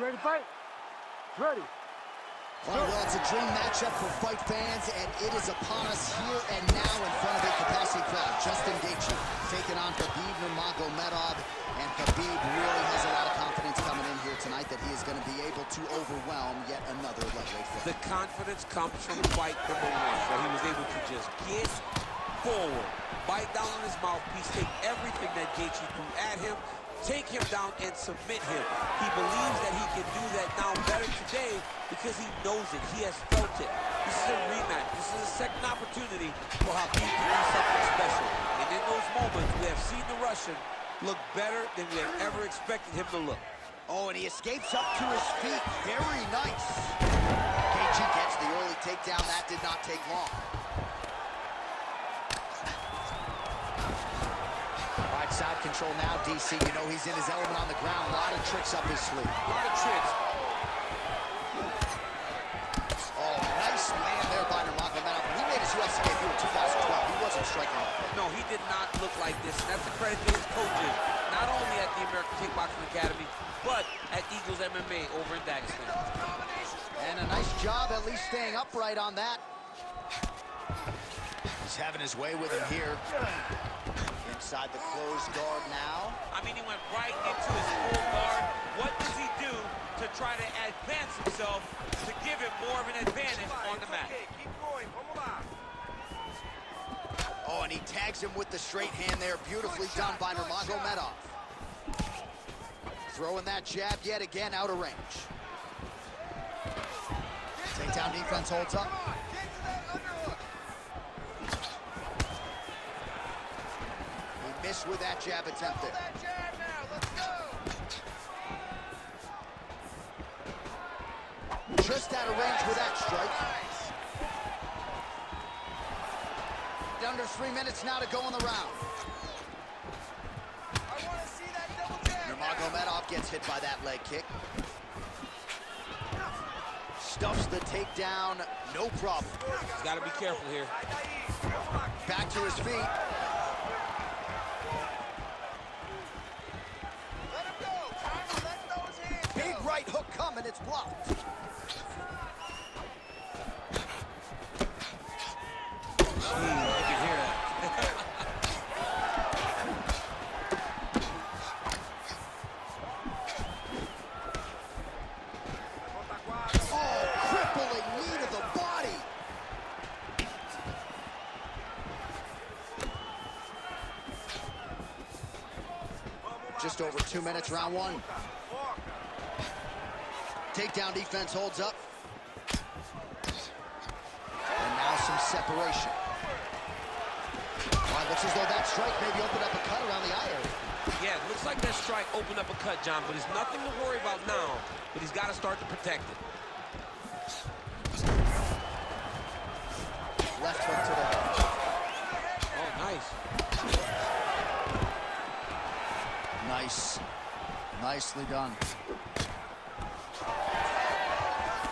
ready to fight? Ready. All right, well, it's a dream matchup for fight fans, and it is upon us here and now in front of a capacity crowd. Justin Geathje taking on Khabib Nurmagomedov, and Khabib really has a lot of confidence coming in here tonight that he is going to be able to overwhelm yet another lightweight fighter. The confidence comes from fight number one, where he was able to just get forward, bite down on his mouthpiece, take everything that Geathje threw at him, take him down and submit him. He believes that he can do that now better today because he knows it. He has felt it. This is a rematch. This is a second opportunity for Khabib to do something special. And in those moments, we have seen the Russian look better than we have ever expected him to look. Oh, and he escapes up to his feet. Very nice. Geathje gets the early takedown. That did not take long. Side control now, DC. You know he's in his element on the ground. A lot of tricks up his sleeve. A lot of tricks. Oh, nice land there by Nurmagomedov. He made his UFC debut in 2012. He wasn't striking like that. No, he did not look like this. That's a credit to his coaches, not only at the American Kickboxing Academy, but at Eagles MMA over in Dagestan. And a nice job at least staying upright on that. He's having his way with him here. Inside the closed guard now. I mean, he went right into his full guard. What does he do to try to advance himself to give him more of an advantage on the mat? Oh, and he tags him with the straight hand there. Beautifully done by Nurmagomedov. Throwing that jab yet again out of range. Takedown defense holds up. Missed with that jab attempt there. Just out of range with that strike. Under 3 minutes now to go in the round. Nurmagomedov gets hit by that leg kick. Stuffs the takedown, no problem. He's got to be careful here. Back to his feet. Right hook coming, it's blocked. You can hear that. Oh, crippling knee to the body. Just over 2 minutes, round one. Takedown defense holds up. And now some separation. Well, it looks as though that strike maybe opened up a cut around the eye area. Yeah, it looks like that strike opened up a cut, John, but there's nothing to worry about now, but he's got to start to protect it. Left hook to the head. Oh, nice. Nice. Nicely done.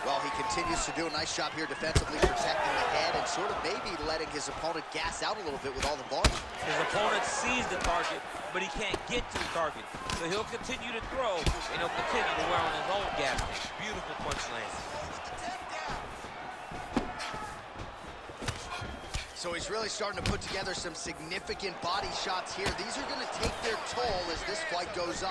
Well, he continues to do a nice job here defensively, protecting the head and sort of maybe letting his opponent gas out a little bit with all the volume. His opponent sees the target, but he can't get to the target. So he'll continue to throw, and he'll continue to wear on his own gas tank. Beautiful punch land. So he's really starting to put together some significant body shots here. These are going to take their toll as this fight goes on.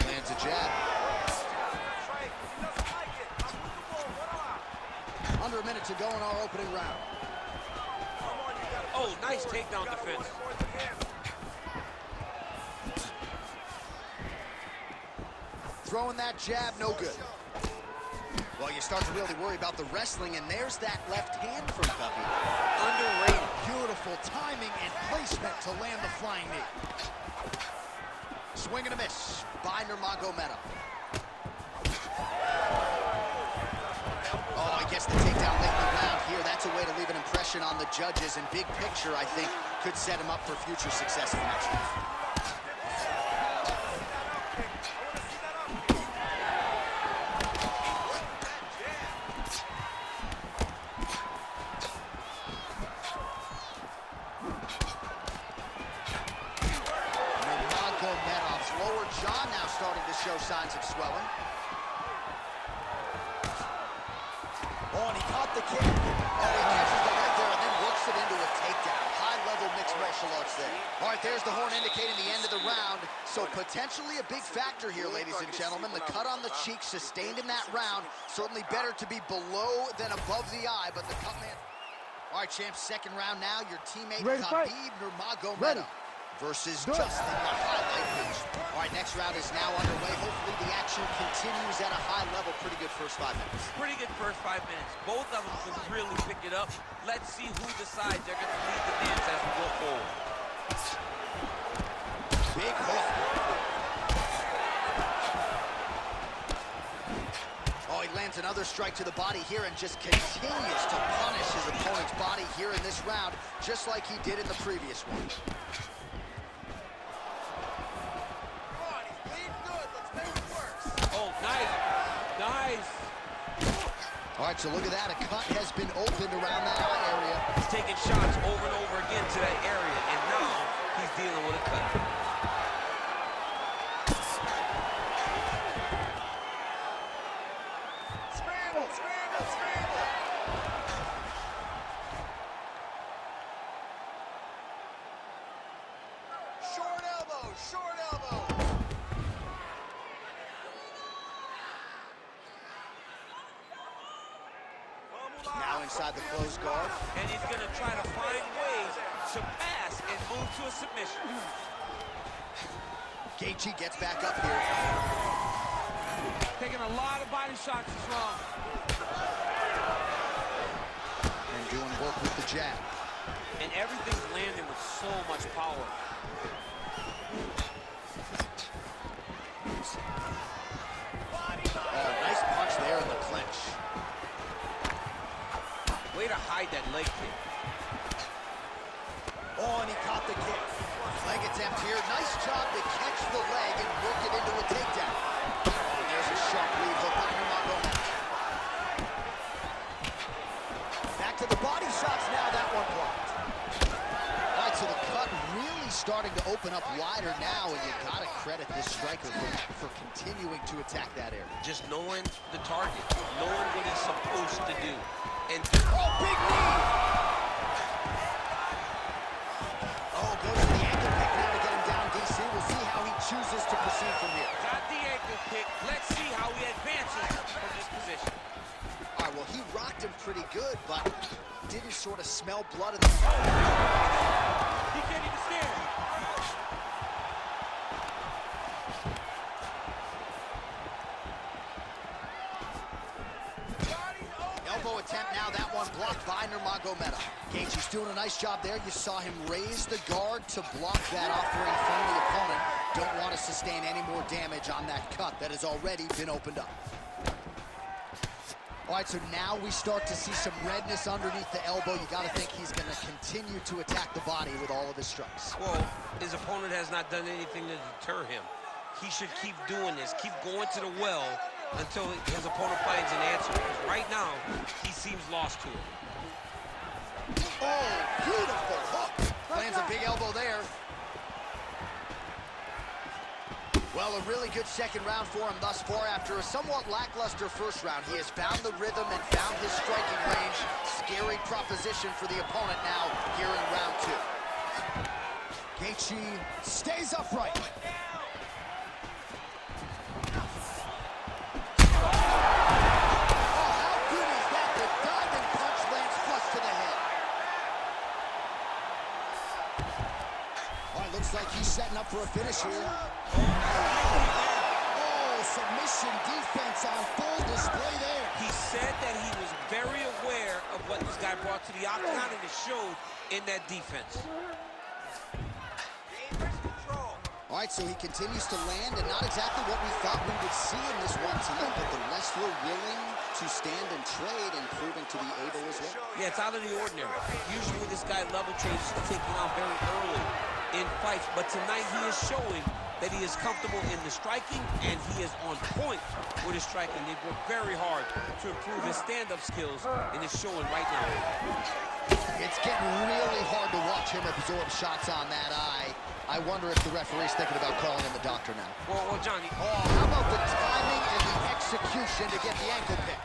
Lands a jab. Under a minute to go in our opening round. Oh, nice takedown defense. Throwing that jab, no good. Well, you start to really worry about the wrestling, and there's that left hand from Khabib. Underrated. Beautiful timing and placement to land the flying knee. Swing and a miss by Nurmagomedov. Oh, I guess the takedown late in the round here. That's a way to leave an impression on the judges, and big picture, I think, could set him up for future success in matches. show signs of swelling. Oh, and he caught the kick. Oh, he catches the leg there and then works it into a takedown. High-level mixed martial arts there. All right, there's the horn indicating the end of the round. So potentially a big factor here, ladies and gentlemen. The cut on the cheek sustained in that round. Certainly better to be below than above the eye, but the cut man... All right, champs, second round now. Your teammate Khabib Nurmagomedov versus Justin, the highlight pitch. All right, next round is now underway. Hopefully the action continues at a high level. Pretty good first 5 minutes. Pretty good first 5 minutes. Both of them can really pick it up. Let's see who decides they're going to lead the dance as we go forward. Big hook. Oh, he lands another strike to the body here and just continues to punish his opponent's body here in this round, just like he did in the previous one. Oh, nice. Nice. All right, so look at that. A cut has been opened around that eye area. He's taking shots over and over again to that area, and now he's dealing with a cut. Short elbow. Now inside the closed guard. And he's going to try to find ways to pass and move to a submission. Geathje gets back up here. Taking a lot of body shots is wrong. And doing work with the jab. And everything's landing with so much power. Oh, nice punch there in the clinch. Way to hide that leg kick. Oh, and he caught the kick. Leg attempt here. Nice job to catch the leg and work it into a takedown. Oh, and there's a sharp lead hook by Nurmagomedov. Back to the body shots now. That one blocked. All right, so the cut really starting to open up wider now, and you gotta credit this striker for continuing to attack that area. Just knowing the target, knowing what he's supposed to do. And oh, big knee! Oh, goes to the ankle pick now to get him down, DC. We'll see how he chooses to proceed from here. Got the ankle pick. Let's see how he advances from this position. All right, well, he rocked him pretty good, but didn't sort of smell blood in the... He can't even stand. Elbow attempt now, that one blocked by Nurmagomedov. Geathje's doing a nice job there. You saw him raise the guard to block that offering from the opponent. Don't want to sustain any more damage on that cut that has already been opened up. All right, so now we start to see some redness underneath the elbow. You got to think he's going to continue to attack the body with all of his strikes. Well, his opponent has not done anything to deter him. He should keep doing this, keep going to the well until his opponent finds an answer. Because right now, he seems lost to it. Oh, beautiful hook. Lands a big elbow there. Well, a really good second round for him thus far. After a somewhat lackluster first round, he has found the rhythm and found his striking range. Scary proposition for the opponent now here in round two. Geathje stays upright. Looks like he's setting up for a finish here. Oh, submission defense on full display there. He said that he was very aware of what this guy brought to the octagon, and it showed in that defense. All right, so he continues to land, and not exactly what we thought we would see in this one tonight, but the wrestler willing to stand and trade and proving to be able as well. Yeah, it's out of the ordinary. Usually this guy level trades taking out very early in fights, but tonight he is showing that he is comfortable in the striking, and he is on point with his striking. They've worked very hard to improve his stand-up skills, and it's showing right now. It's getting really hard to watch him absorb shots on that eye. I wonder if the referee's thinking about calling in the doctor now. Well, Johnny. Oh, how about motion to get the ankle pick.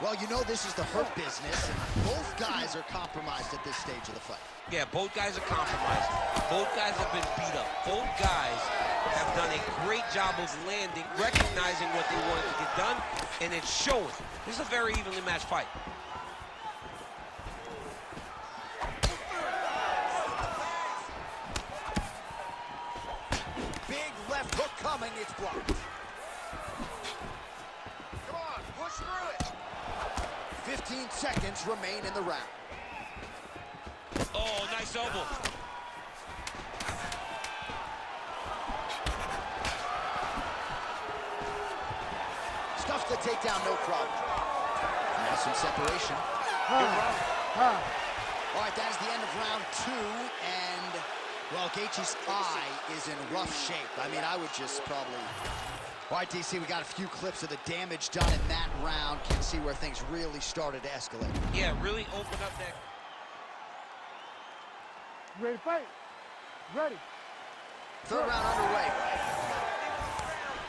Well, you know this is the hurt business, and both guys are compromised at this stage of the fight. Yeah, both guys are compromised. Both guys have been beat up. Both guys have done a great job of landing, recognizing what they wanted to get done, and it's showing. This is a very evenly matched fight. Big left hook coming, it's blocked. Come on, push through it. 15 seconds remain in the round. Oh, nice elbow. Stuffs the takedown, no problem. Now some separation. All right, that is the end of round 2, and, well, Geathje's eye is in rough shape. I mean, I would just probably... All right, DC, we got a few clips of the damage done in that round. Can see where things really started to escalate. Yeah, really open up that... Ready to fight? Ready. Third round underway.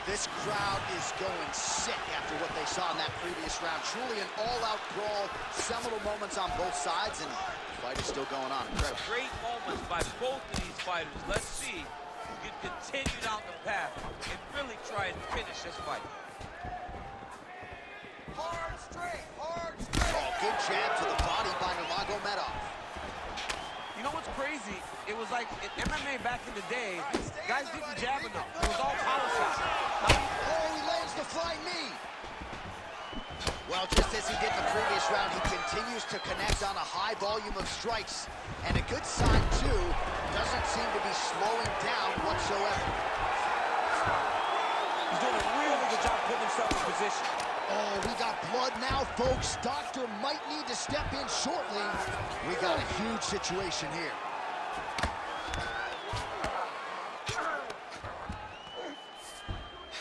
This crowd is going sick after what they saw in that previous round. Truly an all-out brawl, seminal moments on both sides, and the fight is still going on. Incredible. Great moments by both of these fighters. Let's see who can continue down the path and really try and finish this fight. Hard straight, hard straight. Oh, good jab to the body by Nurmagomedov. You know what's crazy? It was like in MMA back in the day, guys didn't jab enough. It was all power shots. Oh, he lands the flying knee. Well, just as he did the previous round, he continues to connect on a high volume of strikes. And a good sign, too, doesn't seem to be slowing down whatsoever. He's doing a really good job putting himself in position. Oh, we got blood now, folks. Doctor might need to step in shortly. We got a huge situation here.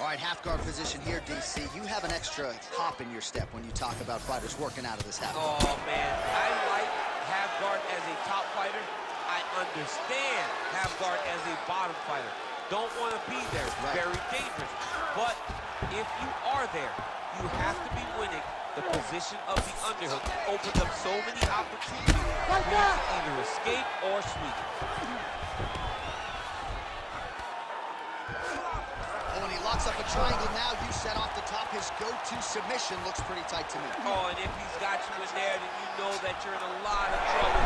All right, half guard position here, DC. You have an extra hop in your step when you talk about fighters working out of this half guard. Oh, man. I like half guard as a top fighter. I understand half guard as a bottom fighter. Don't want to be there. It's very dangerous. But if you are there, you have to be winning. The position of the underhook opens up so many opportunities for you to either escape or sweep. Oh, and he locks up a triangle now. You set off the top. His go-to submission looks pretty tight to me. Oh, and if he's got you in there, then you know that you're in a lot of trouble.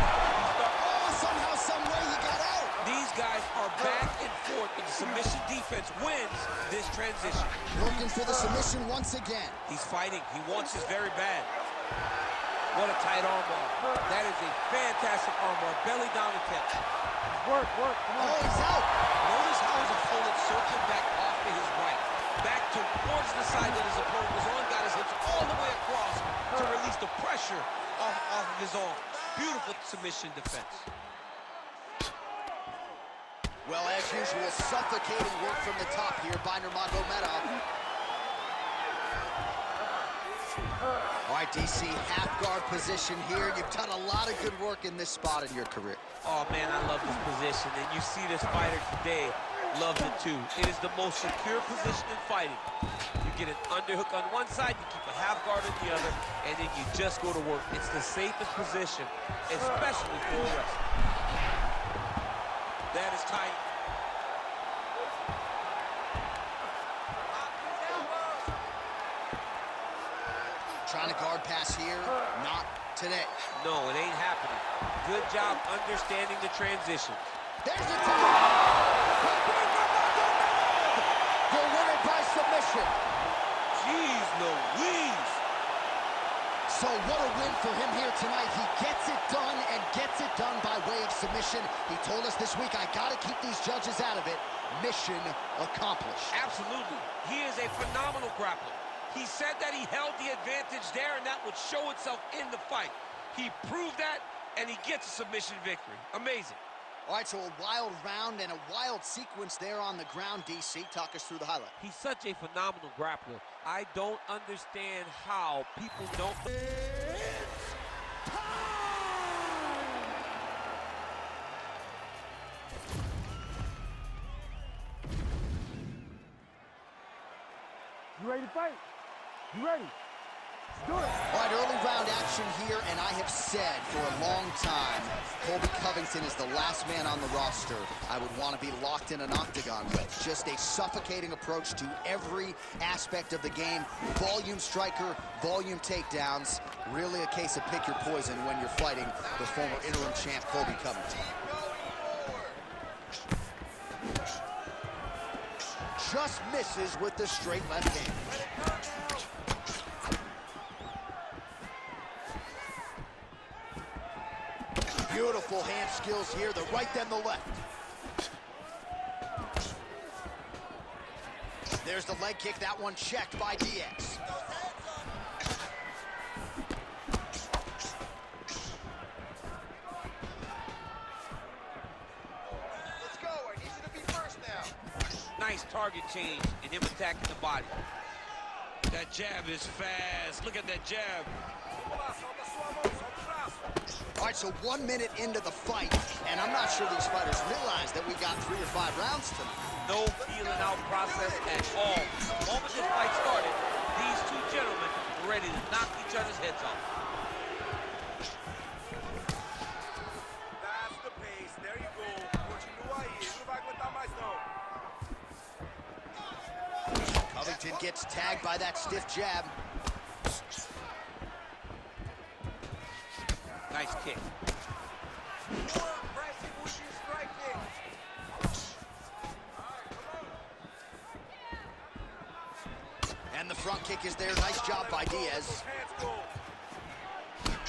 Oh, somehow, some way he got out. These guys are back and forth, and the submission defense wins this transition. Looking for the submission once again. He's fighting. He wants this very bad. What a tight armbar. That is a fantastic armbar. Belly down attempt. Work, come on. Oh, he's out. Notice how his opponent circled back off to his right. Back towards the side that his opponent was on. Got his hips all the way across to release the pressure off of his arm. Beautiful submission defense. Well, as usual, suffocating work from the top here by Nurmagomedov. All right, DC, half guard position here. You've done a lot of good work in this spot in your career. Oh, man, I love this position. And you see this fighter today loves it, too. It is the most secure position in fighting. You get an underhook on one side, you keep a half guard on the other, and then you just go to work. It's the safest position, especially for the wrestler. That is tight. Trying to guard pass here, not today. No, it ain't happening. Good job understanding the transition. There's the tap. The winner by submission. Jeez Louise. So what a win for him here tonight. He gets it done and gets it done by way of submission. He told us this week, I got to keep these judges out of it. Mission accomplished. Absolutely. He is a phenomenal grappler. He said that he held the advantage there, and that would show itself in the fight. He proved that, and he gets a submission victory. Amazing. All right, so a wild round and a wild sequence there on the ground, DC. Talk us through the highlight. He's such a phenomenal grappler. I don't understand how people don't... You ready to fight? You ready? Let's do it. All right, early round action here, and I have said for a long time, Colby Covington is the last man on the roster I would want to be locked in an octagon with. Just a suffocating approach to every aspect of the game. Volume striker, volume takedowns. Really a case of pick your poison when you're fighting the former interim champ, Colby Covington. Just misses with the straight left hand. Beautiful hand skills here, the right then the left. There's the leg kick, that one checked by Diaz. Let's go. I need you to be first now. Nice target change and him attacking the body. That jab is fast. Look at that jab. All right, so 1 minute into the fight, and I'm not sure these fighters realize that we got 3 or 5 rounds tonight. No feeling out process at all. The moment this fight started, these two gentlemen were ready to knock each other's heads off. That's the pace. There you go. Continua aí. Ele não vai aguentar mais não. Covington gets tagged by that stiff jab. Nice kick. And the front kick is there. Nice job by Diaz.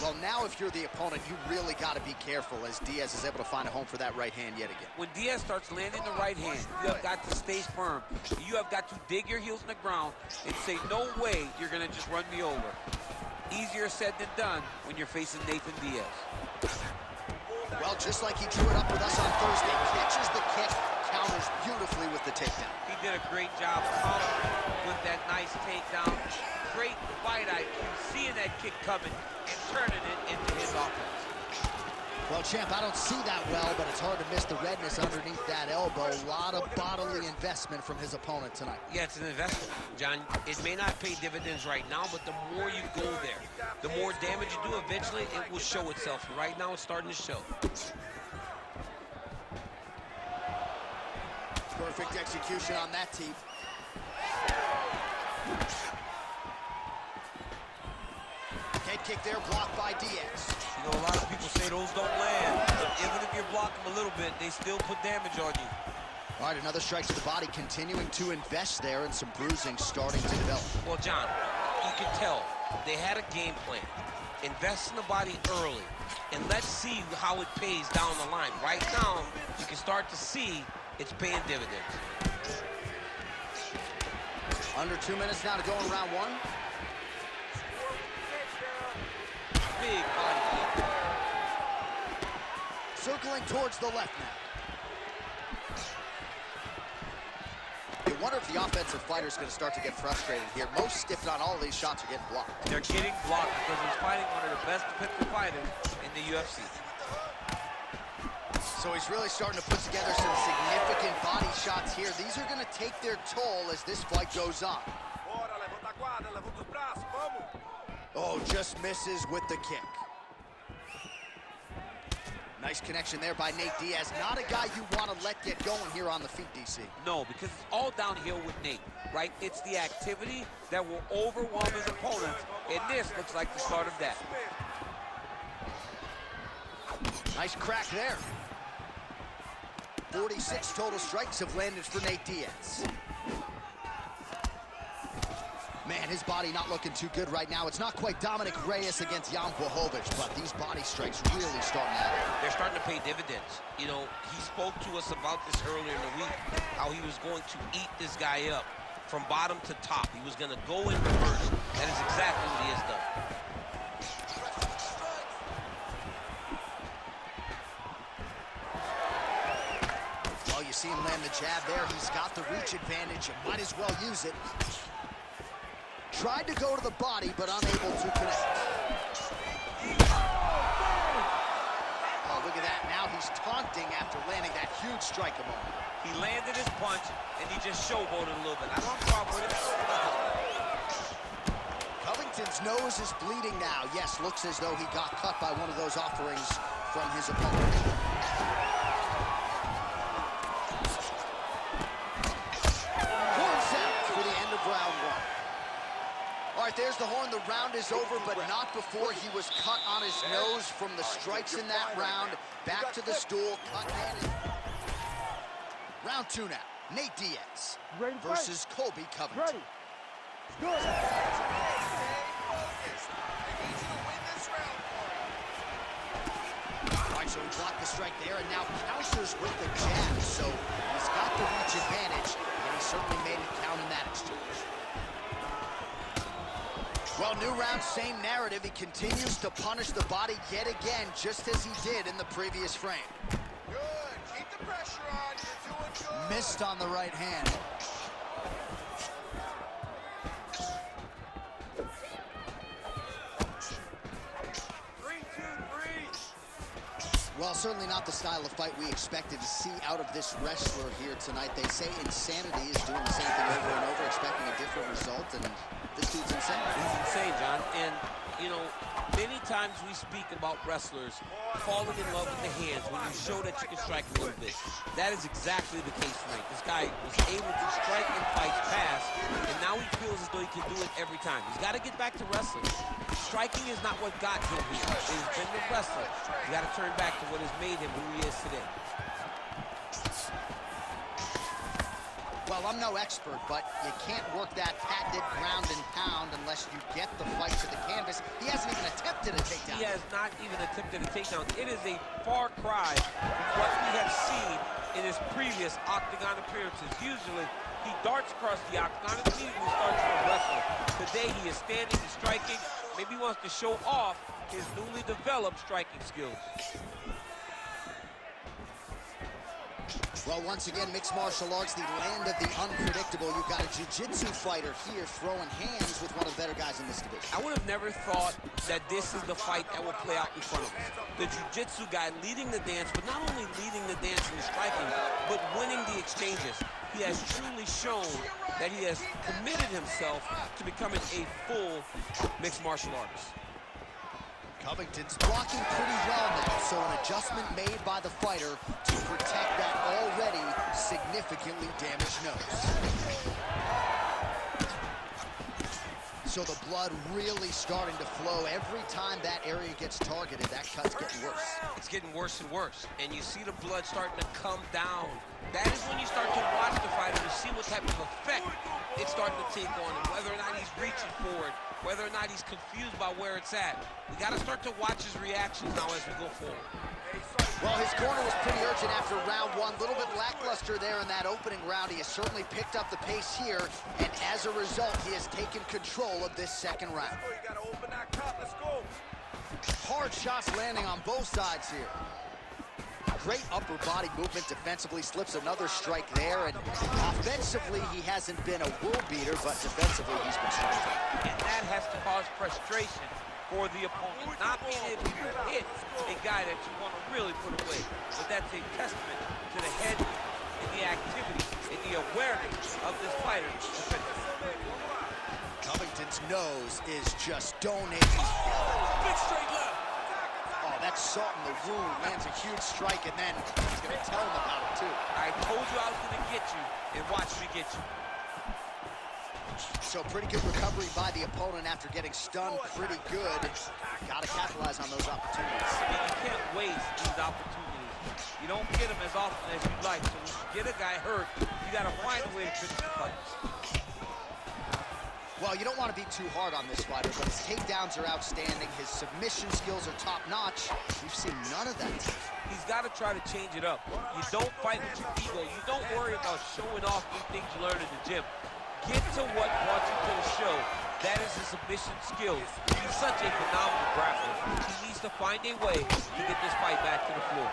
Well, now if you're the opponent, you really got to be careful as Diaz is able to find a home for that right hand yet again. When Diaz starts landing the right hand, you have got to stay firm. You have got to dig your heels in the ground and say, no way you're going to just run me over. Easier said than done when you're facing Nathan Diaz. Well, just like he drew it up with us on Thursday, catches the kick, counters beautifully with the takedown. He did a great job countering with that nice takedown. Great fight IQ, seeing that kick coming and turning it into his offense. Well, champ, I don't see that well, but it's hard to miss the redness underneath that elbow. A lot of bodily investment from his opponent tonight. Yeah, it's an investment, John. It may not pay dividends right now, but the more you go there, the more damage you do, eventually it will show itself. Right now, it's starting to show. Perfect execution on that teep. Head kick there, blocked by Diaz. You know, a lot of people say those don't land, but even if you block them a little bit, they still put damage on you. All right, another strike to the body, continuing to invest there, and some bruising starting to develop. Well, John, you can tell they had a game plan. Invest in the body early, and let's see how it pays down the line. Right now, you can start to see it's paying dividends. Under 2 minutes now to go in round 1. Big body kick. Circling towards the left now. You wonder if the offensive fighter is going to start to get frustrated here. Most, if not all, of these shots are getting blocked. They're getting blocked because he's fighting one of the best defensive fighters in the UFC. So he's really starting to put together some significant body shots here. These are going to take their toll as this fight goes on. Oh, just misses with the kick. Nice connection there by Nate Diaz. Not a guy you want to let get going here on the feet, DC. No, because it's all downhill with Nate, right? It's the activity that will overwhelm his opponents, and this looks like the start of that. Nice crack there. 46 total strikes have landed for Nate Diaz. Man, his body not looking too good right now. It's not quite Dominic Reyes against Jan Blachowicz, but these body strikes really starting to happen. They're starting to pay dividends. You know, he spoke to us about this earlier in the week, how he was going to eat this guy up from bottom to top. He was going to go in reverse. That is exactly what he has done. Well, you see him land the jab there. He's got the reach advantage. You might as well use it. Tried to go to the body, but unable to connect. Oh, look at that. Now he's taunting after landing that huge strike a moment. He landed his punch, and he just showboated a little bit. I don't have a problem with it. His nose is bleeding now. Yes, looks as though he got cut by one of those offerings from his opponent. Horn sound for the end of round one. All right, there's the horn. The round is over, but not before he was cut on his nose from the strikes in that round. Back to the stool. Cut in. Round two now. Nate Diaz versus Colby Covington. Good. Stay focused. I need you to win this round for me. All right, so he blocked the strike there and now counters with the jab. So he's got the reach advantage, and he certainly made it count in that exchange. Well, new round, same narrative. He continues to punish the body yet again, just as he did in the previous frame. Good. Keep the pressure on. You're doing good. Missed on the right hand. Well, certainly not the style of fight we expected to see out of this wrestler here tonight. They say insanity is doing the same thing over and over, expecting a different result, and this dude's insane. He's insane, John. And, you know, many times we speak about wrestlers falling in love with the hands when you show that you can strike a little bit. That is exactly the case tonight. This guy was able to strike and fight fast, and now he feels as though he can do it every time. He's got to get back to wrestling. Striking is not what got him here. It has been the wrestling. You got to turn back to what has made him who he is today. Well, I'm no expert, but you can't work that patented ground and pound unless you get the fight to the canvas. He hasn't even attempted a takedown. He has not even attempted a takedown. It is a far cry from what we have seen in his previous octagon appearances. Usually, he darts across the octagon and immediately starts to wrestle. Today, he is standing, he's striking. Maybe he wants to show off his newly developed striking skills. Well, once again, mixed martial arts, the land of the unpredictable. You've got a jiu-jitsu fighter here throwing hands with one of the better guys in this division. I would have never thought that this is the fight that will play out in front of us. The jiu-jitsu guy leading the dance, but not only leading the dance in the striking, but winning the exchanges. He has truly shown that he has committed himself to becoming a full mixed martial artist. Covington's blocking pretty well now, so an adjustment made by the fighter to protect that already significantly damaged nose. So the blood really starting to flow. Every time that area gets targeted, that cut's getting worse. It's getting worse and worse, and you see the blood starting to come down. That is when you start to watch the fighter to see what type of effect it's starting to take on him, whether or not he's reaching forward, whether or not he's confused by where it's at. We got to start to watch his reactions now as we go forward. Well, his corner was pretty urgent after round one. A little bit lackluster there in that opening round. He has certainly picked up the pace here, and as a result, he has taken control of this second round. You gotta open that cut. Let's go. Hard shots landing on both sides here. Great upper body movement defensively, slips another strike there, and offensively he hasn't been a world beater, but defensively he's been strong. And that has to cause frustration for the opponent, not being able to hit a guy that you want to really put away. But that's a testament to the head and the activity and the awareness of this fighter. Covington's nose is just donating. Big straight left. Oh, that's salt in the wound. Lands a huge strike, and then he's going to tell him about it, too. I told you I was going to get you, and watch me get you. So pretty good recovery by the opponent after getting stunned pretty good. Got to capitalize on those opportunities. You can't waste these opportunities. You don't get them as often as you'd like. So when you get a guy hurt, you got to find a way to finish the fight. Well, you don't want to be too hard on this fighter, but his takedowns are outstanding. His submission skills are top-notch. We've seen none of that. He's got to try to change it up. You don't fight with your ego. You don't worry about showing off new things you learned in the gym. Get to what brought you to the show. That is his submission skills. He's such a phenomenal grappler. He needs to find a way to get this fight back to the floor.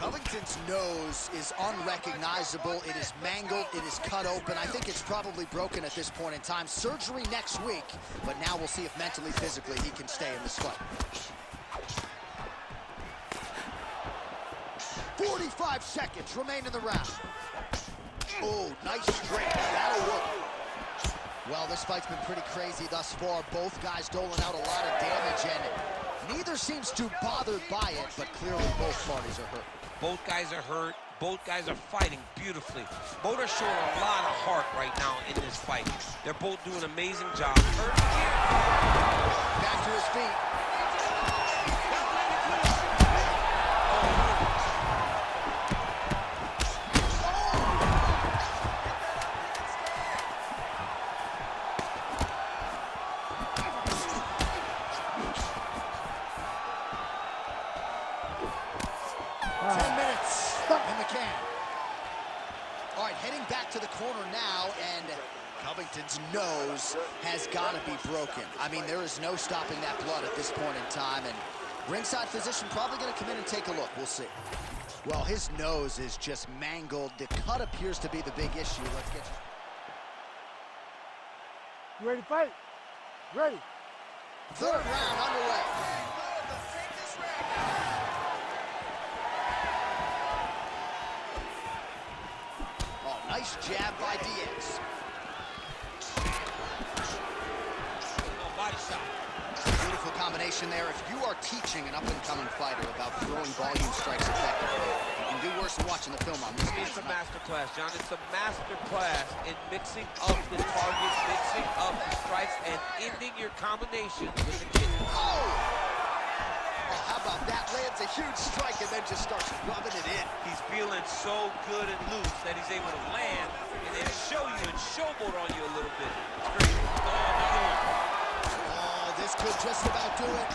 Covington's nose is unrecognizable. It is mangled. It is cut open. I think it's probably broken at this point in time. Surgery next week, but now we'll see if mentally, physically, he can stay in this fight. 45 seconds remain in the round. Oh, nice straight. That'll work. Well, this fight's been pretty crazy thus far. Both guys doling out a lot of damage, and neither seems too bothered by it, but clearly both parties are hurt. Both guys are hurt. Both guys are fighting beautifully. Both are showing a lot of heart right now in this fight. They're both doing an amazing job. Back to his feet. All right, heading back to the corner now, and Covington's nose has got to be broken. I mean, there is no stopping that blood at this point in time, and ringside physician probably going to come in and take a look. We'll see. Well, his nose is just mangled. The cut appears to be the big issue. Let's get you ready to fight? Ready. Third round underway. Nice jab by Diaz. Body shot. Beautiful combination there. If you are teaching an up-and-coming fighter about throwing volume strikes effectively, you can do worse than watching the film on this. It's a master class, John. It's a master class in mixing up the targets, mixing up the strikes, and ending your combination with the kick. Oh! How about that? Lands a huge strike and then just starts rubbing it in. He's feeling so good and loose that he's able to land and then show you and showboat on you a little bit. It's great. Oh, another one. Oh, this could just about do it.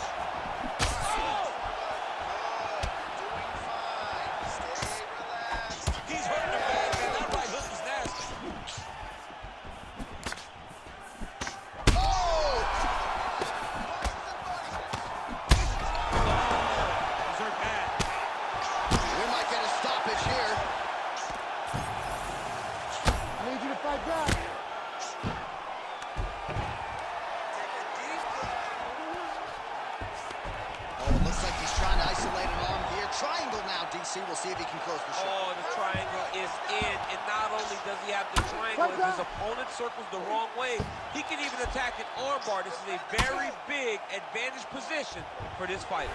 He's hurting the bad man. That right hook is nasty. We'll see if he can close the shot. Oh, the triangle is in, and not only does he have the triangle, if his opponent circles the wrong way, he can even attack an armbar. This is a very big advantage position for this fighter.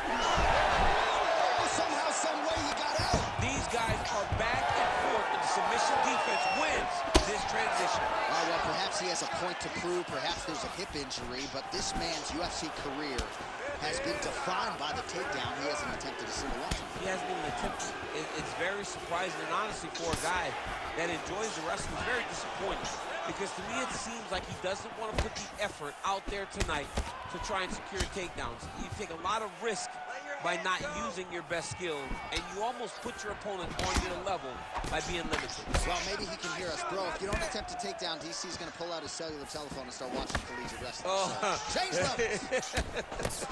Somehow, some way, he got out. These guys are back and forth, and the submission defense wins this transition. Well, perhaps he has a point to prove. Perhaps there's a hip injury, but this man's UFC career has been defined by the takedown. He hasn't attempted a single one. He hasn't even attempted. It's very surprising, and honestly, for a guy that enjoys the wrestling, it's very disappointing. Because to me, it seems like he doesn't want to put the effort out there tonight to try and secure takedowns. You take a lot of risk by not using your best skill, and you almost put your opponent on your level by being limited. Well, maybe he can hear us. Bro, if you don't attempt a takedown, DC's going to pull out his cellular telephone and start watching collegiate wrestling. Oh. So, change levels.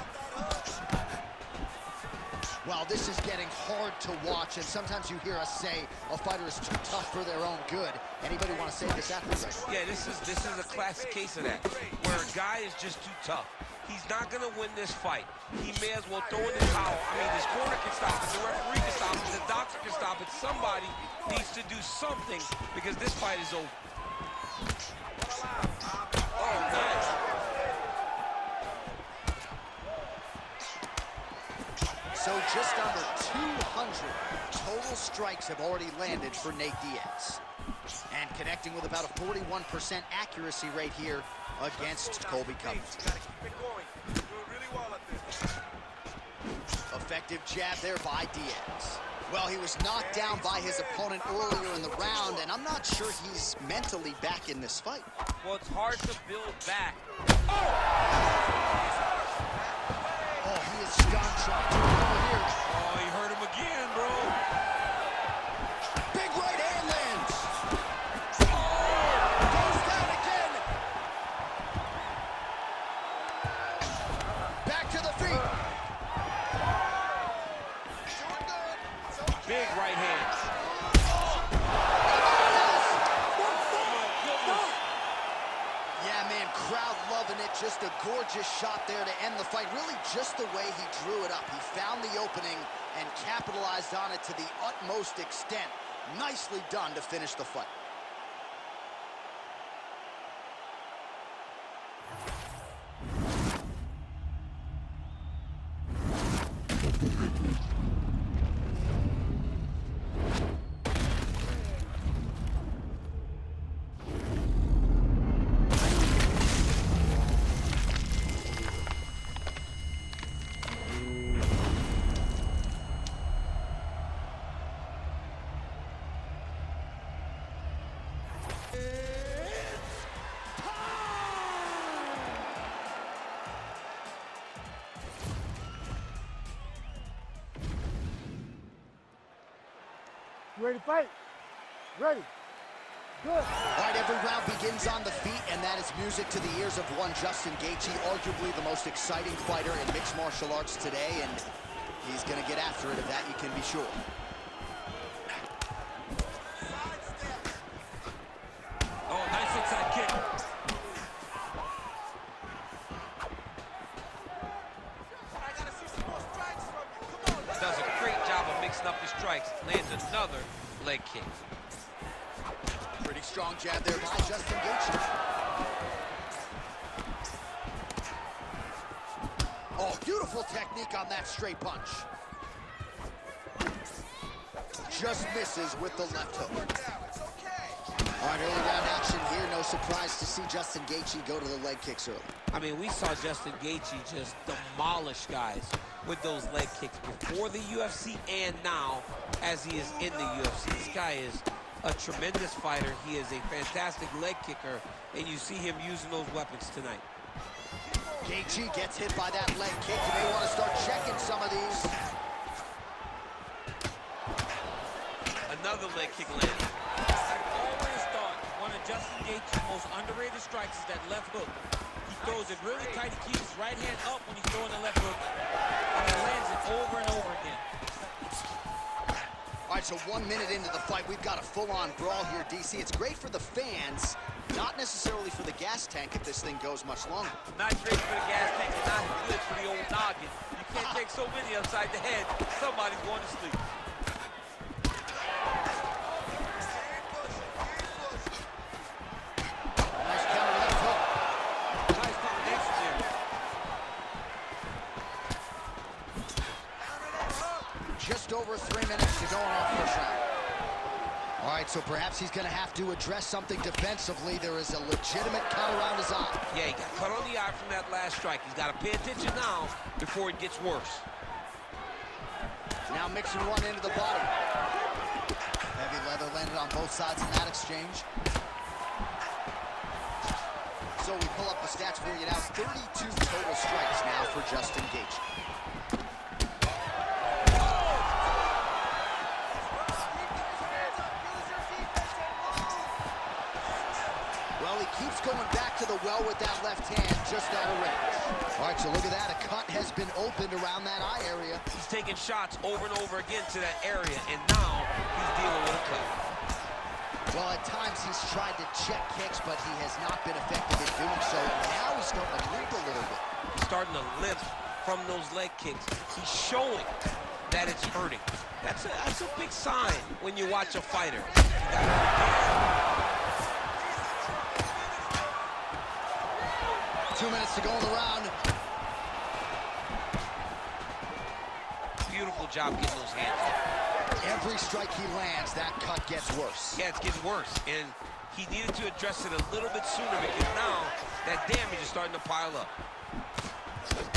Well, this is getting hard to watch, and sometimes you hear us say a fighter is too tough for their own good. Anybody want to say this athlete right now? Yeah, this is a classic case of that, where a guy is just too tough. He's not going to win this fight. He may as well throw in the towel. I mean, his corner can stop it, the referee can stop it, the doctor can stop it. Somebody needs to do something because this fight is over. Oh, nice. So just under 200 total strikes have already landed for Nate Diaz. And connecting with about a 41% accuracy rate here against Colby Covington. Effective jab there by Diaz. Well, he was knocked down by his opponent earlier in the round, and I'm not sure he's mentally back in this fight. Well, it's hard to build back. Oh, he is stunned, trying to recover here. Oh, he hurt him again, bro. Big right hand lands. Goes down again. Back to the feet. Big right hand. Yeah, man, crowd loving it. Just a gorgeous shot there to end the fight. Really just the way he drew it up. He found the opening and capitalized on it to the utmost extent. Nicely done to finish the fight. You ready to fight? Ready. Good. All right, every round begins on the feet, and that is music to the ears of one Justin Geathje, arguably the most exciting fighter in mixed martial arts today, and he's going to get after it, of that you can be sure. Oh, nice inside kick. I gotta see some more strikes from you. Come on, let's Does a great job of mixing up his strikes. Lands another leg kick. Pretty strong jab there by Justin Geathje. Oh, beautiful technique on that straight punch. Just misses with the left hook. work out. It's okay. All right, early round action here. No surprise to see Justin Geathje go to the leg kicks early. I mean, we saw Justin Geathje just demolish guys with those leg kicks before the UFC and now as he is in the UFC. This guy is a tremendous fighter. He is a fantastic leg kicker, and you see him using those weapons tonight. Geathje gets hit by that leg kick. You may want to start checking some of these. Another leg kick landed. I've always thought one of Justin Geathje's most underrated strikes is that left hook. He throws it really tight. He keeps his right hand up when he's throwing the left hook, and he lands it over and over again. All right, so 1 minute into the fight, we've got a full-on brawl here, DC. It's great for the fans, not necessarily for the gas tank if this thing goes much longer. Not great for the gas tank, and not good for the old noggin. You can't take so many upside the head. Somebody's going to sleep. Nice counter left hook. Nice combination there. Just over 3 minutes to go in our first round. All right, so perhaps he's going to have to address something defensively. There is a legitimate cut around his eye. Yeah, he got cut on the eye from that last strike. He's got to pay attention now before it gets worse. Now mixing one into the body. Heavy leather landed on both sides in that exchange. So we pull up the stats for you now. 32 total strikes now for Justin Geathje. Well, he keeps going back to the well with that left hand, just out of range. All right, so look at that. A cut has been opened around that eye area. He's taking shots over and over again to that area, and now he's dealing with a cut. Well, at times he's tried to check kicks, but he has not been effective in doing so. And now he's starting to limp a little bit. He's starting to limp from those leg kicks. He's showing that it's hurting. That's a big sign when you watch a fighter. You gotta 2 minutes to go in the round. beautiful job getting those hands up. Every strike he lands, that cut gets worse. Yeah, it's getting worse, and he needed to address it a little bit sooner because now that damage is starting to pile up.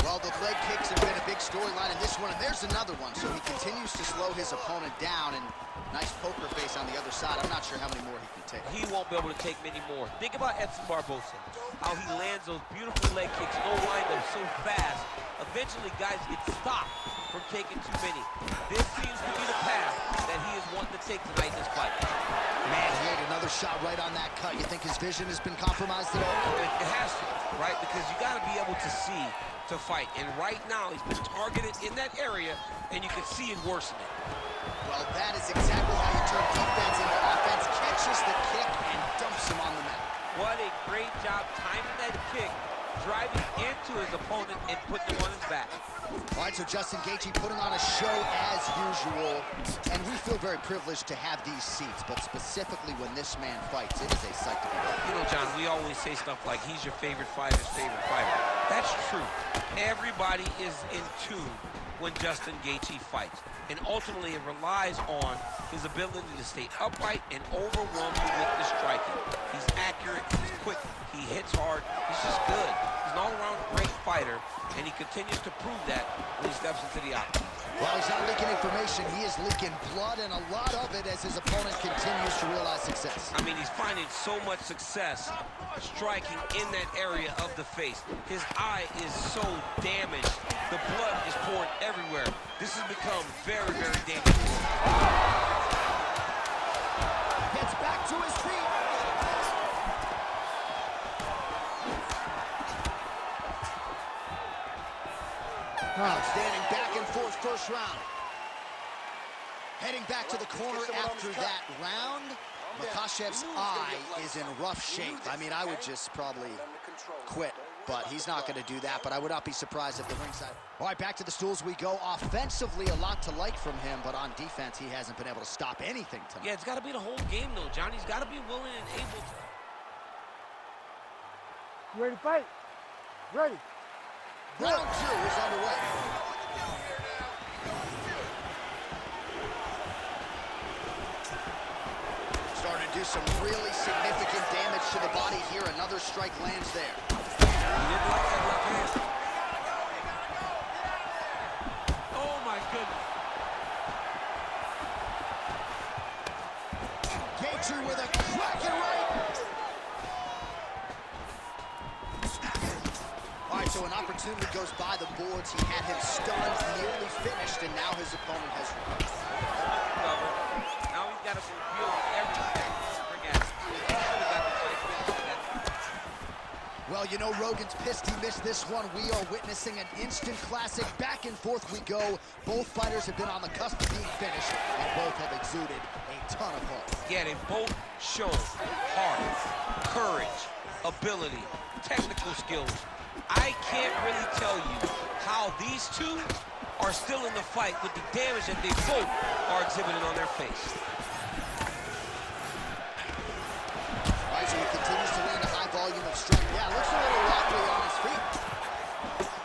Well, the leg kicks have been a big storyline in this one, and there's another one. So he continues to slow his opponent down, and nice poker face on the other side. I'm not sure how many more he can take. He won't be able to take many more. Think about Edson Barbosa, how he lands those beautiful leg kicks, no wind-up so fast. Eventually, guys get stopped from taking too many. This seems to be the path that he is wanting to take tonight in this fight. Man, he ate another shot right on that cut. You think his vision has been compromised at all? It has to, right? Because you got to be able to see to fight. And right now, he's been targeted in that area, and you can see it worsening. Well, that is exactly how you turn defense into offense. Catches the kick and dumps him on the mat. What a great job timing that kick, driving into his opponent and putting him on his back. All right, so Justin Geathje putting on a show as usual, and we feel very privileged to have these seats, but specifically when this man fights, it is a sight to behold. You know, John, we always say stuff like, he's your favorite fighter's favorite fighter. That's true. Everybody is in tune when Justin Geathje fights, and ultimately it relies on his ability to stay upright and overwhelm you with the striking. He's accurate, he's quick, he hits hard, he's just good. He's an all-around great fighter, and he continues to prove that when he steps into the octagon. While he's not leaking information, he is leaking blood, and a lot of it as his opponent continues to realize success. I mean, he's finding so much success striking in that area of the face. His eye is so damaged. The blood is pouring everywhere. This has become very, very dangerous. to his feet. Outstanding back and forth first round. Heading back to the corner after that round. Makhachev's eye is in rough shape. I mean, I would just probably quit, but he's not going to do that. But I would not be surprised if the ringside. All right, back to the stools we go. Offensively, a lot to like from him, but on defense, he hasn't been able to stop anything tonight. Yeah, it's got to be the whole game, though, Johnny's got to be willing and able to. You ready to fight? Ready. Round 2 is underway. Starting to do some really significant damage to the body here. Another strike lands there. He didn't like that left hand. Oh, my goodness. Geathje with a cracking right. All right, so an opportunity goes by the boards. He had him stunned, nearly finished, and now his opponent has recovered. Now he's got to deal with everything. Bring at him. He should have got the fight finished. Well, you know, Rogan's pissed he missed this one. We are witnessing an instant classic. Back and forth we go. Both fighters have been on the cusp of being finished, and both have exuded a ton of heart. Yeah, they both show heart, courage, ability, technical skills. I can't really tell you how these two are still in the fight with the damage that they both are exhibiting on their face. All right, so he continues to land a high volume of strike. Yeah, looks a little wobbly on his feet.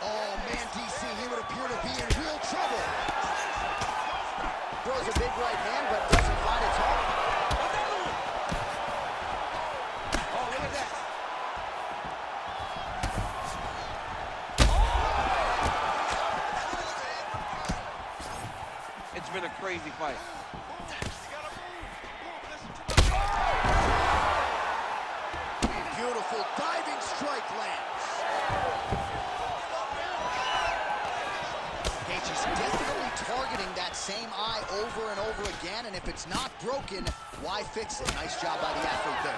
Oh, man, DC, he would appear to be in real trouble. Throws a big right hand, but doesn't find its home. Oh, look at that. It's been a crazy fight. Beautiful diving strike lands. Geathje's definitely targeting that same eye over and over again, and if it's not broken, why fix it? Nice job by the athlete there.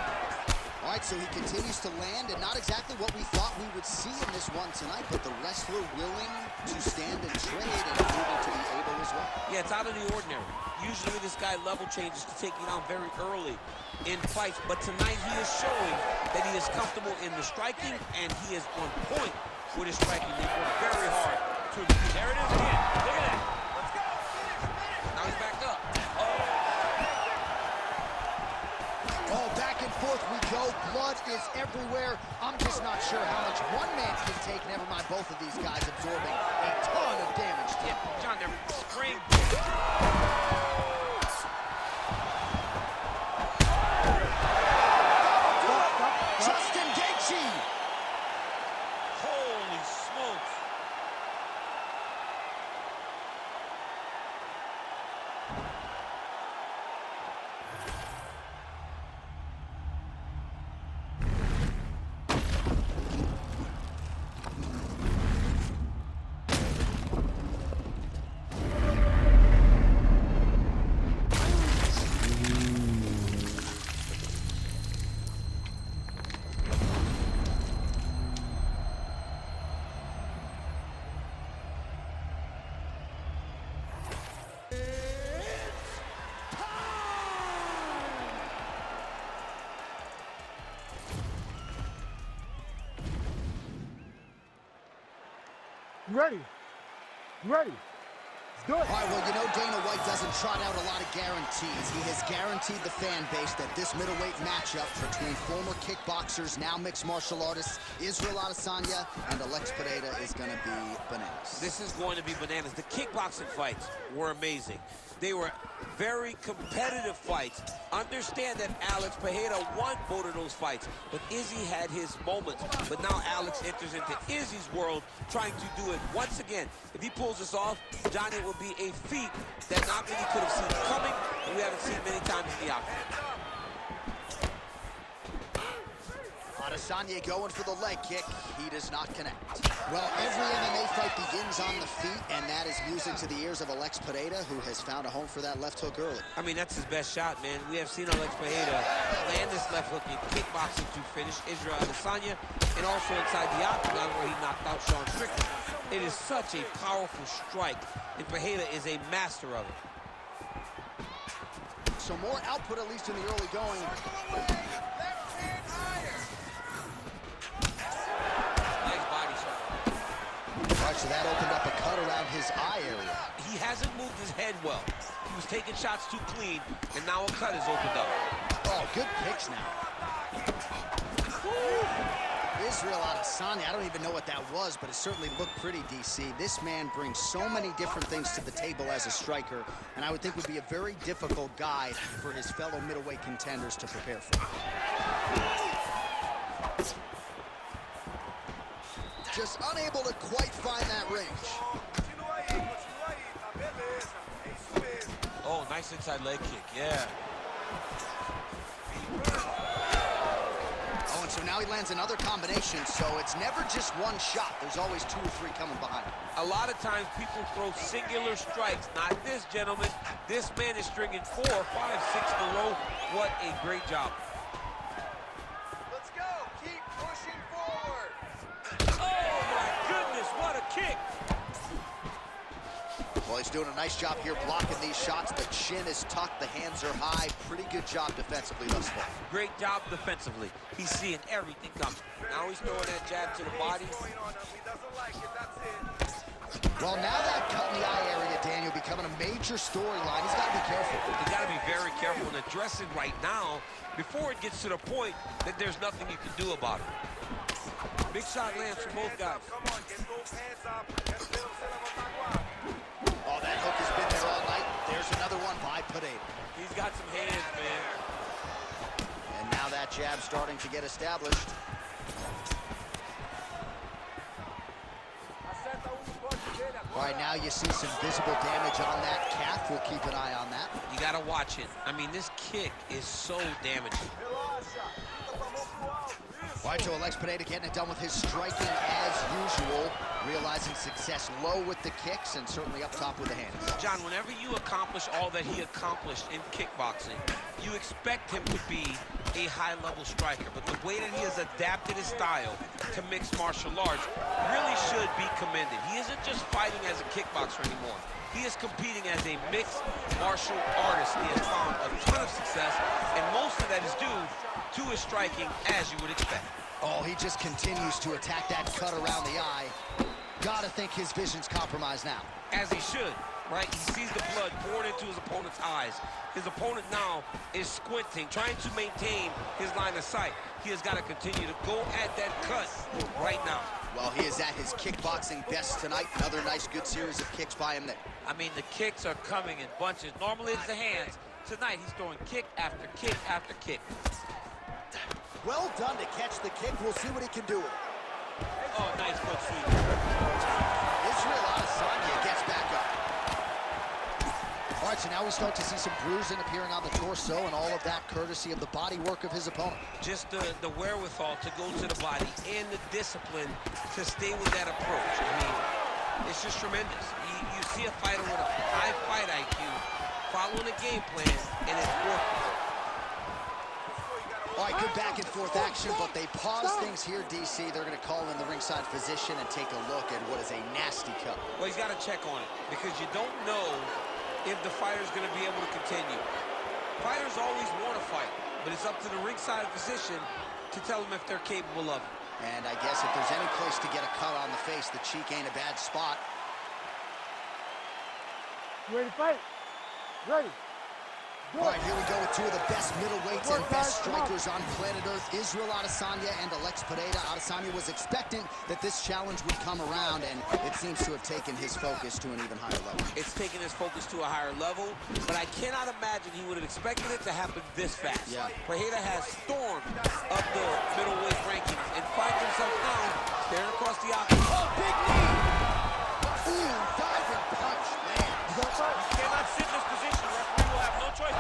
All right, so he continues to land, and not exactly what we thought we would see in this one tonight, but the wrestler willing to stand and trade and able to be able as well. Yeah, it's out of the ordinary. Usually this guy level changes to take you down very early in fights, but tonight he is showing that he is comfortable in the striking, and he is on point with his striking. They work very hard to improve. There it is again. Look at that. Let's go. Finish. Now he's backed up. Oh, back and forth we go. Blood is everywhere. I'm just not sure how much one man can take. Never mind both of these guys absorbing a ton of damage. Yeah, John, they're spraying. Justin Geathje. Holy smokes. You ready? You ready? Let's do it. All right, well, you know Dana White doesn't trot out a lot of guarantees. He has guaranteed the fan base that this middleweight matchup between former kickboxers, now mixed martial artists, Israel Adesanya and Alex Pereira is going to be bananas. This is going to be bananas. The kickboxing fights were amazing. They were very competitive fights. Understand that Alex Pereira won both of those fights, but Izzy had his moments. But now Alex enters into Izzy's world, trying to do it once again. If he pulls this off, Johnny, it will be a feat that not many could have seen coming, and we haven't seen many times in the octagon. Adesanya going for the leg kick. He does not connect. Well, every MMA fight begins on the feet, and that is music to the ears of Alex Pereira, who has found a home for that left hook early. I mean, that's his best shot, man. We have seen Alex Pereira land this left hook in kickboxing to finish Israel Adesanya, and also inside the octagon where he knocked out Sean Strickland. It is such a powerful strike, and Pereira is a master of it. So more output, at least in the early going. Nice body shot. All right, so that opened up a cut around his eye area. He hasn't moved his head well. He was taking shots too clean, and now a cut has opened up. Oh, good kicks now. Israel Adesanya, I don't even know what that was, but it certainly looked pretty, DC. This man brings so many different things to the table as a striker, and I would think would be a very difficult guy for his fellow middleweight contenders to prepare for. Just unable to quite find that range. Oh, nice inside leg kick, yeah. Oh, and so now he lands another combination, so it's never just one shot. There's always 2 or 3 coming behind him. A lot of times people throw singular strikes. Not this, gentlemen. This man is stringing 4, 5, 6 in a row. What a great job. Let's go. Keep pushing forward. Oh, my goodness, what a kick. Well, he's doing a nice job here blocking these shots. The chin is tucked, the hands are high. Pretty good job defensively thus far. Great job defensively. He's seeing everything coming. Now he's throwing that jab to the body. Well, now that cut in the eye area, Daniel, becoming a major storyline. He's got to be careful. He's got to be very careful and address it right now before it gets to the point that there's nothing you can do about it. Big shot lands from both guys. Oh, that hook has been there all night. There's another one by Pereira. He's got some hands, man. And now that jab starting to get established. All right, now you see some visible damage on that calf. We'll keep an eye on that. You got to watch it. I mean, this kick is so damaging. All right, so Alex Pereira getting it done with his striking as usual, realizing success low with the kicks and certainly up top with the hands. John, whenever you accomplish all that he accomplished in kickboxing, you expect him to be a high-level striker, but the way that he has adapted his style to mixed martial arts really should be commended. He isn't just fighting as a kickboxer anymore. He is competing as a mixed martial artist. He has found a ton of success, and most of that is due to his striking, as you would expect. Oh, he just continues to attack that cut around the eye. Gotta think his vision's compromised now. As he should, right? He sees the blood pouring into his opponent's eyes. His opponent now is squinting, trying to maintain his line of sight. He has got to continue to go at that cut right now. Well, he is at his kickboxing best tonight. Another nice, good series of kicks by him there. I mean, the kicks are coming in bunches. Normally it's the hands. Tonight he's throwing kick after kick after kick. Well done to catch the kick. We'll see what he can do with it. Oh, nice foot sweep. Israel Adesanya gets back up. All right, so now we start to see some bruising appearing on the torso, and all of that courtesy of the body work of his opponent. Just the wherewithal to go to the body and the discipline to stay with that approach. I mean, it's just tremendous. You see a fighter with a high fight IQ following a game plan, and it's working. All right, good back and forth action, but they pause things here, DC. They're going to call in the ringside physician and take a look at what is a nasty cut. Well, he's got to check on it because you don't know if the fighter's going to be able to continue. Fighters always want to fight, but it's up to the ringside physician to tell them if they're capable of it. And I guess if there's any place to get a cut on the face, the cheek ain't a bad spot. You ready to fight? Ready. All right, here we go with two of the best middleweights and best strikers on planet Earth, Israel Adesanya and Alex Pereira. Adesanya was expectant that this challenge would come around, and it seems to have taken his focus to an even higher level. It's taken his focus to a higher level, but I cannot imagine he would have expected it to happen this fast. Yeah. Pereira has stormed up the middleweight rankings and finds himself now staring across the octagon. Oh, big knee! Ooh, diving punch, man. You cannot sit in this position. Referee will have no choice.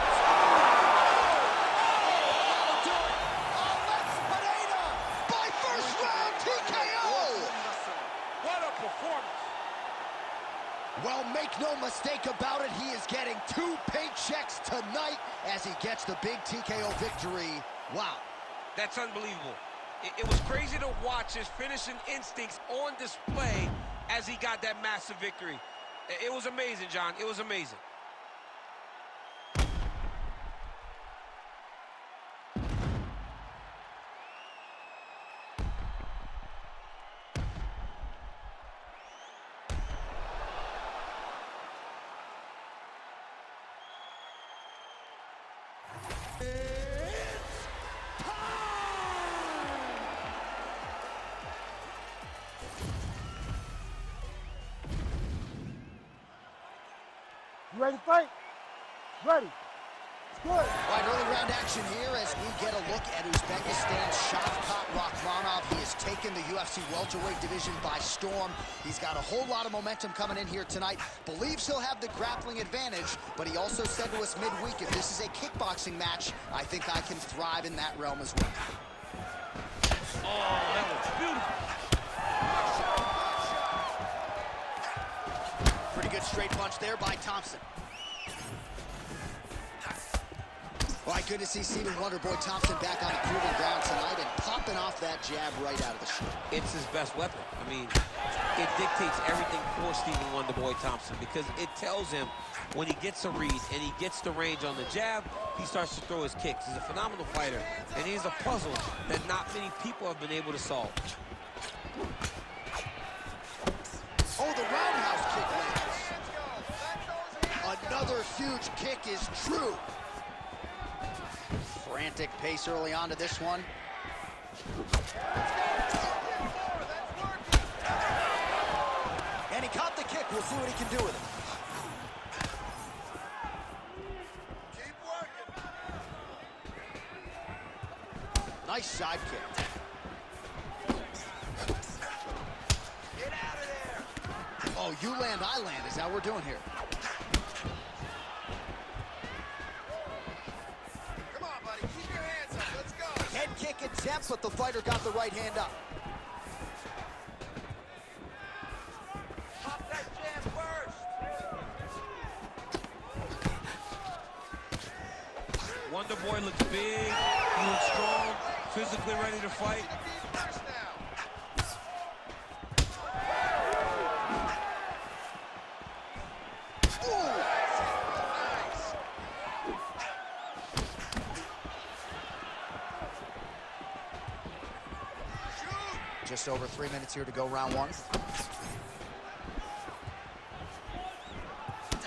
performance. Well, make no mistake about it, he is getting 2 paychecks tonight as he gets the big TKO victory. Wow. That's unbelievable. It was crazy to watch his finishing instincts on display as he got that massive victory. It was amazing, John. It was amazing. You ready to fight? Ready. It's good. All right, early round action here as we get a look at Uzbekistan's Shavkat Rakhmonov. He has taken the UFC welterweight division by storm. He's got a whole lot of momentum coming in here tonight. Believes he'll have the grappling advantage, but he also said to us midweek, if this is a kickboxing match, I think I can thrive in that realm as well. Oh, that was beautiful. Pretty good straight punch there by Thompson. Well, good to see Stephen Wonderboy Thompson back on the proving ground tonight and popping off that jab right out of the chute. It's his best weapon. I mean, it dictates everything for Stephen Wonderboy Thompson because it tells him when he gets a read and he gets the range on the jab, he starts to throw his kicks. He's a phenomenal fighter, and he's a puzzle that not many people have been able to solve. Oh, the roundhouse kick lands. Another huge kick is true. Frantic pace early on to this one. And he caught the kick. We'll see what he can do with it. Keep working. Nice side kick. Get out of there. Oh, you land, I land. Is that what we're doing here? Come on, buddy. Keep your hands up. Let's go. Head kick attempt, but the fighter got the right hand up. Pop that jab first. Wonderboy looks big, he looks strong, physically ready to fight. First now. Nice. Shoot. Just over 3 minutes here to go, round one.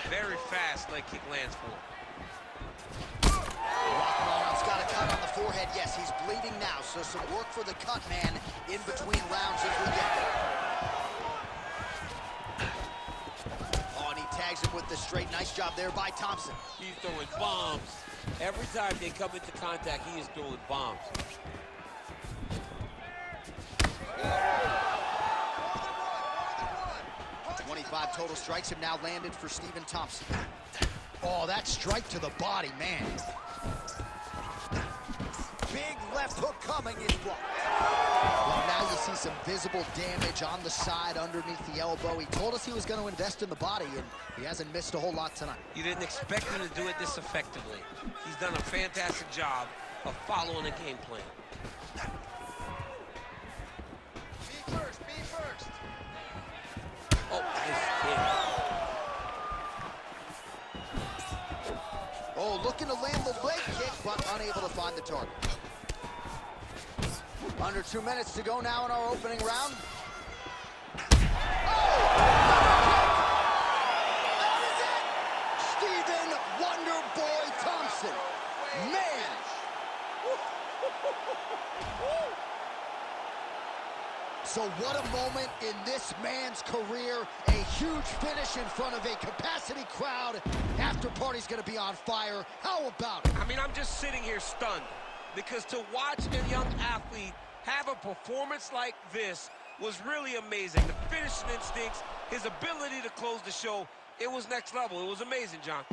Very fast leg kick lands for him. Rakhmonov's got a cut on the forehead. Yes, he's bleeding now, so some work for the cut man in between rounds if we get there. Oh, and he tags him with the straight. Nice job there by Thompson. He's throwing bombs. Every time they come into contact, he is throwing bombs. 25 total strikes have now landed for Stephen Thompson. Oh, that strike to the body, man. Big left hook coming is blocked. Well, now you see some visible damage on the side underneath the elbow. He told us he was going to invest in the body, and he hasn't missed a whole lot tonight. You didn't expect him to do it this effectively. He's done a fantastic job of following a game plan. Be first. Be first. Oh, this kick. Oh, looking to land the leg kick, but unable to find the target. Under 2 minutes to go now in our opening round. That is it! Stephen Wonderboy Thompson. Man! So what a moment in this man's career. A huge finish in front of a capacity crowd. After party's gonna be on fire. How about it? I mean, I'm just sitting here stunned because to watch a young athlete have a performance like this was really amazing. The finishing instincts, his ability to close the show, it was next level. It was amazing, John.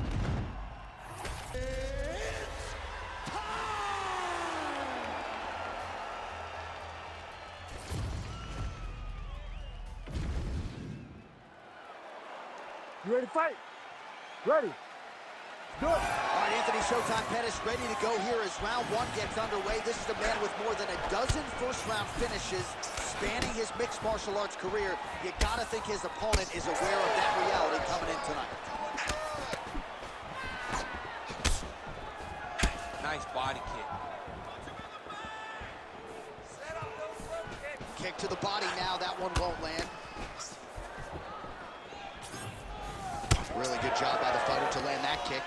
You ready to fight? Ready. Do it. All right, Anthony Showtime Pettis ready to go here as round one gets underway. This is a man with more than a dozen first-round finishes spanning his mixed martial arts career. You gotta think his opponent is aware of that reality coming in tonight. Nice body kick. Kick to the body now. That one won't land. Really good job by the fighter to land that kick.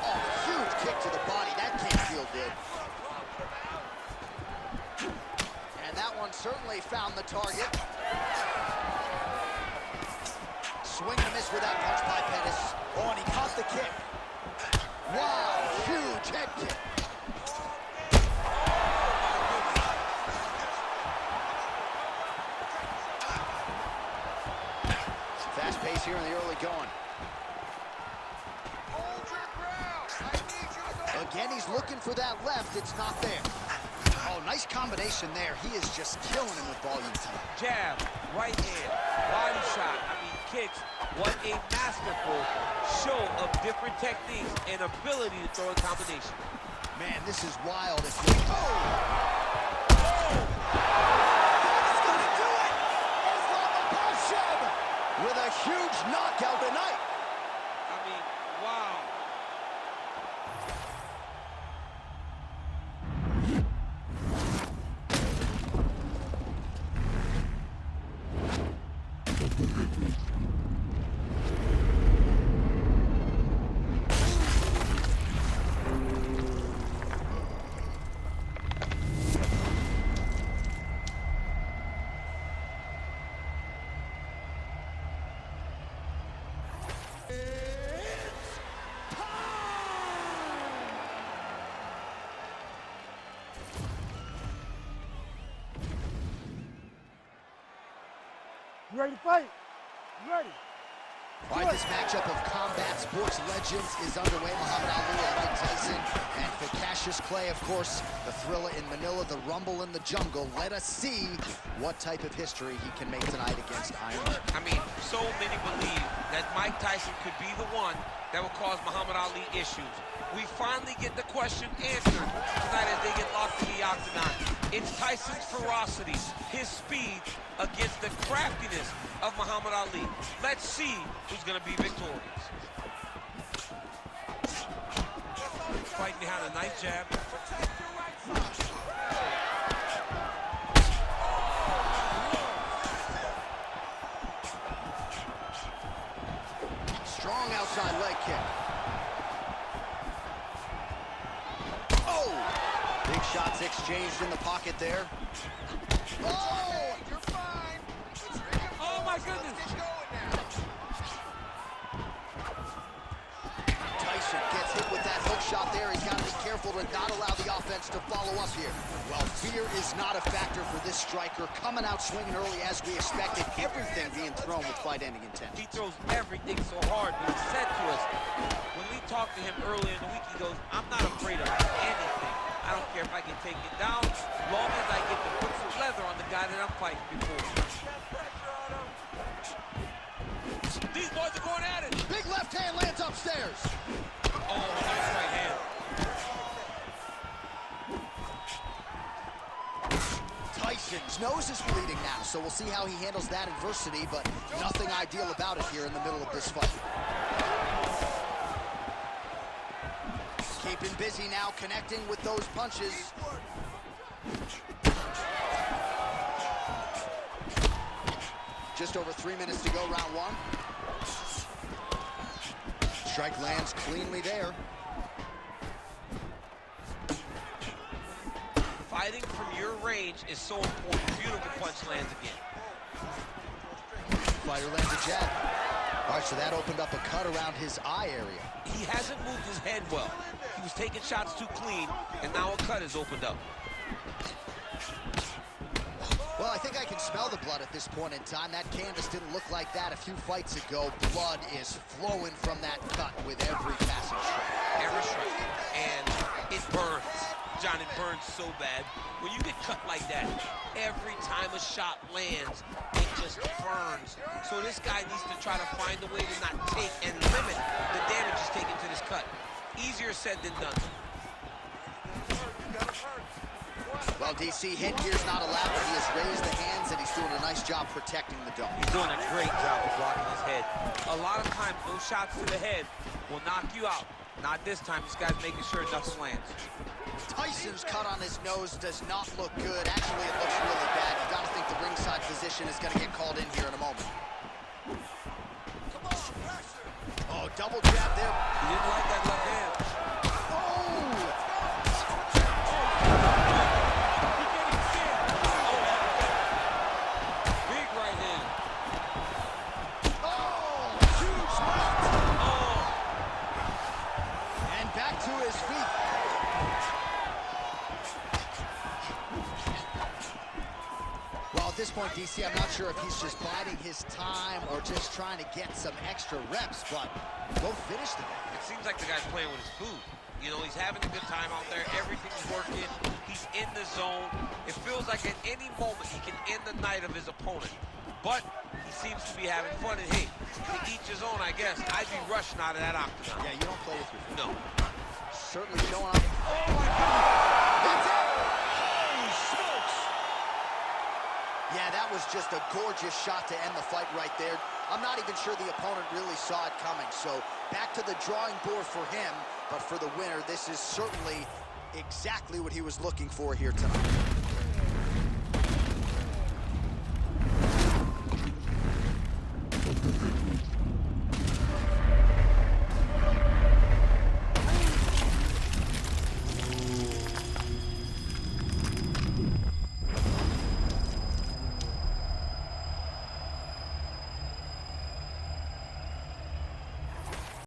Oh, huge kick to the body. That can't feel good. And that one certainly found the target. Swing and a miss with that punch by Pettis. Oh, and he caught the kick. Wow, huge head kick. Fast pace here in the early going. Hold your ground. I need you to go. Again, he's looking for that left. It's not there. Oh, nice combination there. He is just killing him with volume tonight. Jab, right hand, body shot, kicks. What a masterful show of different techniques and ability to throw a combination. Man, this is wild. If you... Oh! That's gonna do it! Islam with a huge knockout tonight. I mean, wow. You ready to fight? You ready? All right, this matchup of combat sports legends is underway. Muhammad Ali and Mike Tyson. And for Cassius Clay, of course, the Thrilla in Manila, the Rumble in the Jungle. Let us see what type of history he can make tonight against Iron Man. I mean, so many believe that Mike Tyson could be the one that will cause Muhammad Ali issues. We finally get the question answered tonight as they get locked in the octagon. It's Tyson's ferocity, his speed, against the craftiness of Muhammad Ali. Let's see who's going to be victorious. Fighting behind a nice jab. Strong outside leg kick. Oh! Big shots exchanged in the pocket there. Oh! You're fine. Oh my goodness. Get going now. Tyson gets hit with that hook shot there. He's got to be careful to not allow the offense to follow up here. Well, fear is not a factor for this striker. Coming out swinging early as we expected. Everything being thrown with fight-ending intent. He throws everything so hard, but he said to us, when we talked to him earlier in the week, he goes, I'm not afraid of anything. I don't care if I can take it down, as long as I get to put some leather on the guy that I'm fighting before. These boys are going at it. Big left hand lands upstairs. Oh, nice right hand. Tyson's nose is bleeding now, so we'll see how he handles that adversity, but nothing ideal about it here in the middle of this fight. Keeping busy now, connecting with those punches. Just over 3 minutes to go, round one. Strike lands cleanly there. Fighting from your range is so important. Beautiful punch lands again. Fighter lands a jab. All right, so that opened up a cut around his eye area. He hasn't moved his head well. He was taking shots too clean, and now a cut has opened up. Well, I think I can smell the blood at this point in time. That canvas didn't look like that a few fights ago. Blood is flowing from that cut with every passing strike. Every strike, and it burns. John, it burns so bad. When you get cut like that, every time a shot lands, it just burns. So this guy needs to try to find a way to not take and limit the damage he's taken to this cut. Easier said than done. Well, DC, headgear's not allowed, but he has raised the hands, and he's doing a nice job protecting the dome. He's doing a great job of blocking his head. A lot of times, those shots to the head will knock you out. Not this time. This guy's making sure nothing lands. Tyson's cut on his nose does not look good. Actually, it looks really bad. You got to think the ringside physician is going to get called in here in a moment. Come on, pressure. Oh, double jab there. He didn't like that left hand. Big right hand. Oh, huge left. And back to his feet. Well, at this point, DC, I'm not sure if he's just biding his time or just trying to get some extra reps, but go finish the guy. It seems like the guy's playing with his food. You know, he's having a good time out there. Everything's working. He's in the zone. It feels like at any moment he can end the night of his opponent. But he seems to be having fun, and hey, to each his own, I guess. I'd be rushing out of that octagon. Yeah, you don't play with your food. No. Certainly showing up. Oh, my God. That's it! Holy smokes! Yeah, that was just a gorgeous shot to end the fight right there. I'm not even sure the opponent really saw it coming. So back to the drawing board for him. But for the winner, this is certainly exactly what he was looking for here tonight.